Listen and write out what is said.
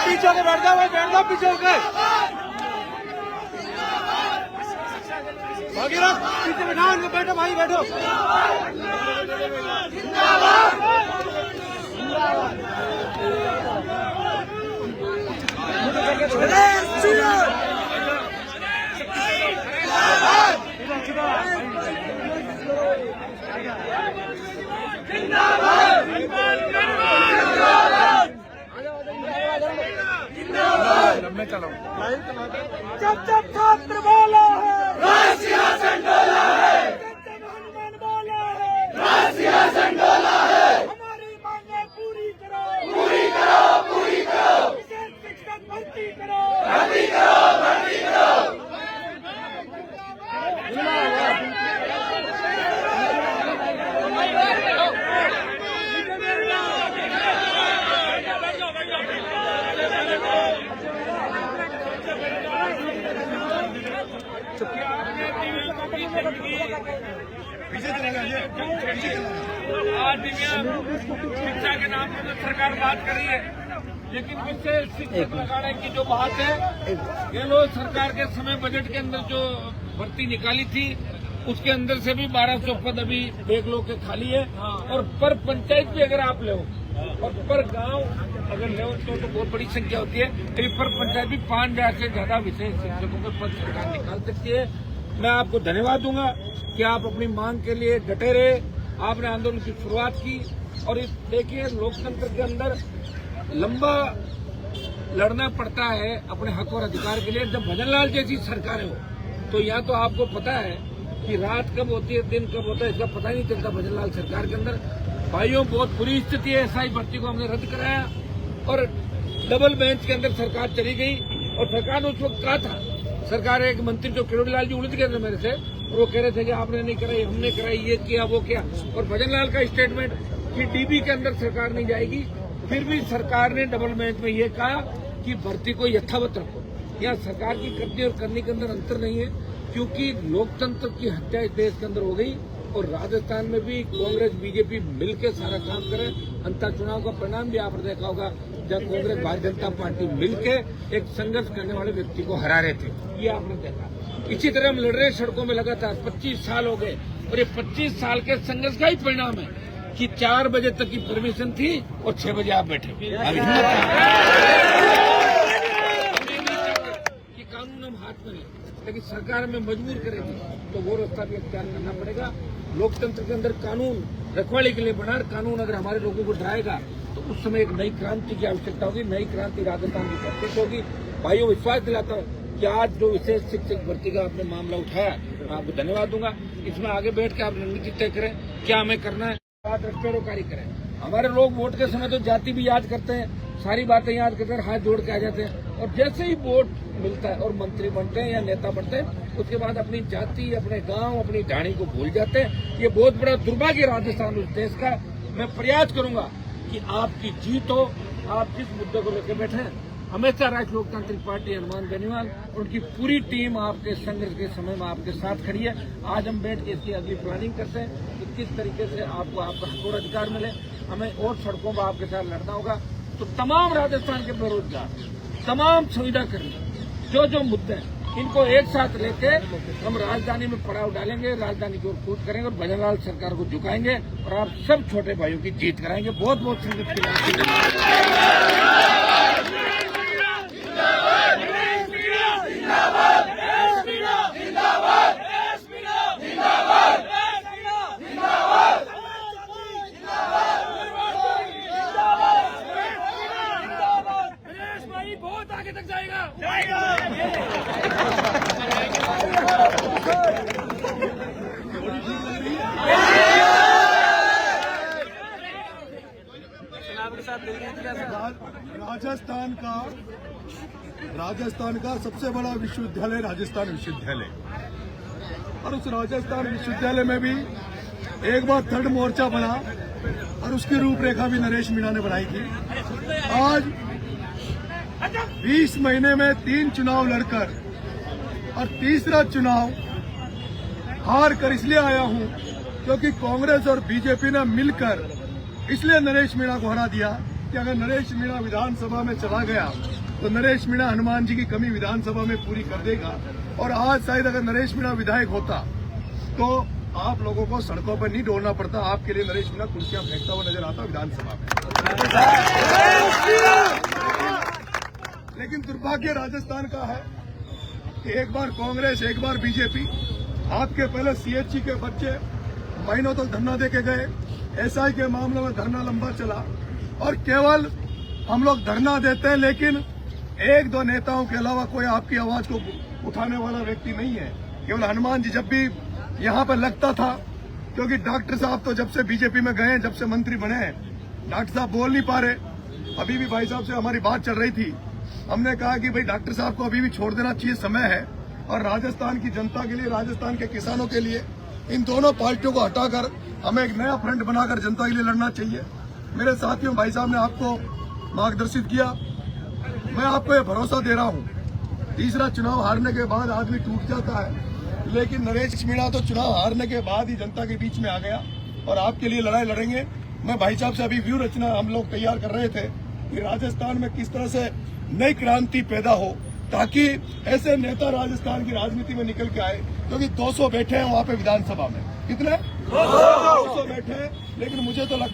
पीछे होकर बैठ जाओ भाई, बैठ जाओ पीछे होकर। भागीरथ पीछे बैठा, उनको बैठो भाई, बैठो। चलो जब जब छात्र बोला है सिंहासन डोला है, जब हनुमान बोला है सिंहासन डोला है। हमारी मांगे पूरी करो, पूरी करो, पूरी करो। विशेष शिक्षक भर्ती करो, भर्ती करो, भर्ती करो। आज शिक्षा के नाम पर तो सरकार बात कर रही है, लेकिन विशेष शिक्षक लगाने की जो बात है, ये लोग सरकार के समय बजट के अंदर जो भर्ती निकाली थी उसके अंदर से भी 1200 पद अभी देख लो के खाली है। और पर पंचायत भी अगर आप ले और पर गांव अगर ले तो बहुत बड़ी संख्या होती है। पर पंचायत भी 5000 से ज्यादा विशेष शिक्षकों के पद सरकार निकाल सकती है। मैं आपको धन्यवाद दूंगा कि आप अपनी मांग के लिए डटे रहे, आपने आंदोलन की शुरुआत की। और देखिए, लोकतंत्र के अंदर लंबा लड़ना पड़ता है अपने हक और अधिकार के लिए। जब भजनलाल जैसी सरकारें हो तो या तो आपको पता है कि रात कब होती है, दिन कब होता है, इसका पता ही नहीं चलता। भजनलाल सरकार के अंदर भाइयों बहुत बुरी स्थिति है। एसआई भर्ती को हमने रद्द कराया और डबल बेंच के अंदर सरकार चली गई। और सरकार ने उस वक्त कहा था, सरकार एक मंत्री जो किरोड़ीलाल जी उलझ गए थे मेरे से, और वो कह रहे थे कि आपने नहीं कराई, हमने कराई, ये किया वो किया। और भजनलाल का स्टेटमेंट कि डीबी के अंदर सरकार नहीं जाएगी। फिर भी सरकार ने डबल बेंच में ये कहा कि भर्ती को यथावत रखो। यहाँ सरकार की करनी और करने के अंदर अंतर नहीं है, क्योंकि लोकतंत्र की हत्या इस देश के अंदर हो गई। और राजस्थान में भी कांग्रेस बीजेपी मिलकर सारा काम करे। अंतर चुनाव का परिणाम भी आपने देखा होगा, जब कांग्रेस भारतीय जनता पार्टी मिलकर एक संघर्ष करने वाले व्यक्ति को हरा रहे थे, ये आपने देखा। इसी तरह हम लड़ रहे सड़कों में लगातार 25 साल हो गए। और ये 25 साल के संघर्ष का ही परिणाम है कि 4 बजे तक की परमिशन थी और 6 बजे आप बैठे। अब कि कानून हम हाथ में लें, लेकिन सरकार हमें मजबूर करेगी तो वो रास्ता भी अख्तियार करना पड़ेगा। लोकतंत्र के अंदर कानून रखवाली के लिए बना, कानून अगर हमारे लोगों को डराएगा तो उस समय एक नई क्रांति की आवश्यकता होगी। नई क्रांति राजस्थान की प्रत्यक्ष होगी। भाइयों, विश्वास दिलाता हूँ कि आज जो विशेष शिक्षक भर्ती का आपने मामला उठाया, मैं आपको धन्यवाद दूंगा। इसमें आगे बैठ के आप रणनीति तय करें, क्या हमें करना है, बात रखपेरोकारी करें। हमारे लोग वोट के समय तो जाति भी याद करते हैं, सारी बातें याद करते हैं, हाथ जोड़ के आ जाते हैं। और जैसे ही वोट मिलता है और मंत्री बनते हैं या नेता बनते हैं, उसके बाद अपनी जाति, अपने गांव, अपनी ढाणी को भूल जाते हैं। ये बहुत बड़ा दुर्भाग्य राजस्थान उस देश का। मैं प्रयास करूंगा कि आपकी जीत हो। आप जिस मुद्दे को लेकर बैठे हैं, हमेशा राष्ट्रीय लोकतांत्रिक पार्टी हनुमान बेनीवाल और उनकी पूरी टीम आपके संघर्ष के समय में आपके साथ खड़ी है। आज हम बैठ के इसकी अगली प्लानिंग करते हैं कि किस तरीके से आपको आपका हक और अधिकार मिले। हमें और सड़कों पर आपके साथ लड़ना होगा। तो तमाम राजस्थान के बेरोजगार, तमाम सुविधा कर्मी, जो मुद्दे हैं, इनको एक साथ लेके हम राजधानी में पड़ाव डालेंगे, राजधानी की ओर कूच करेंगे और भजनलाल सरकार को झुकाएंगे और आप सब छोटे भाइयों की जीत कराएंगे। बहुत बहुत संगत की बहुत आगे तक जाएगा। राजस्थान का सबसे बड़ा विश्वविद्यालय राजस्थान विश्वविद्यालय, और उस राजस्थान विश्वविद्यालय में भी एक बार थर्ड मोर्चा बना और उसकी रूपरेखा भी नरेश मीणा ने बनाई थी। आज 20 महीने में 3 चुनाव लड़कर और तीसरा चुनाव हार कर इसलिए आया हूं क्योंकि कांग्रेस और बीजेपी ने मिलकर इसलिए नरेश मीणा को हरा दिया कि अगर नरेश मीणा विधानसभा में चला गया तो नरेश मीणा हनुमान जी की कमी विधानसभा में पूरी कर देगा। और आज शायद अगर नरेश मीणा विधायक होता तो आप लोगों को सड़कों पर नहीं डोलना पड़ता, आपके लिए नरेश मीणा कुर्सियां फेंकता हुआ नजर आता विधानसभा में। लेकिन दुर्भाग्य राजस्थान का है कि एक बार कांग्रेस एक बार बीजेपी, आपके पहले सीएचसी के बच्चे महीनों तक धरना देके गए, एसआई के मामले में धरना लंबा चला और केवल हम लोग धरना देते हैं, लेकिन एक दो नेताओं के अलावा कोई आपकी आवाज को उठाने वाला व्यक्ति नहीं है। केवल हनुमान जी जब भी यहाँ पर लगता था, क्योंकि डॉक्टर साहब तो जब से बीजेपी में गए, जब से मंत्री बने हैं, डॉक्टर साहब बोल नहीं पा रहे। अभी भी भाई साहब से हमारी बात चल रही थी, हमने कहा कि भाई डॉक्टर साहब को अभी भी छोड़ देना चाहिए, समय है। और राजस्थान की जनता के लिए, राजस्थान के किसानों के लिए इन दोनों पार्टियों को हटाकर हमें एक नया फ्रंट बनाकर जनता के लिए लड़ना चाहिए। मेरे साथियों, भाई साहब ने आपको मार्गदर्शित किया, मैं आपको ये भरोसा दे रहा हूँ, तीसरा चुनाव हारने के बाद आदमी टूट जाता है, लेकिन नरेश मीणा तो चुनाव हारने के बाद ही जनता के बीच में आ गया और आपके लिए लड़ाई लड़ेंगे। मैं भाई साहब से अभी व्यू रचना हम लोग तैयार कर रहे थे कि राजस्थान में किस तरह से नई क्रांति पैदा हो, ताकि ऐसे नेता राजस्थान की राजनीति में निकल के आए, क्योंकि 200 बैठे हैं वहाँ पे विधानसभा में। कितने? 200 बैठे हैं, लेकिन मुझे तो लगता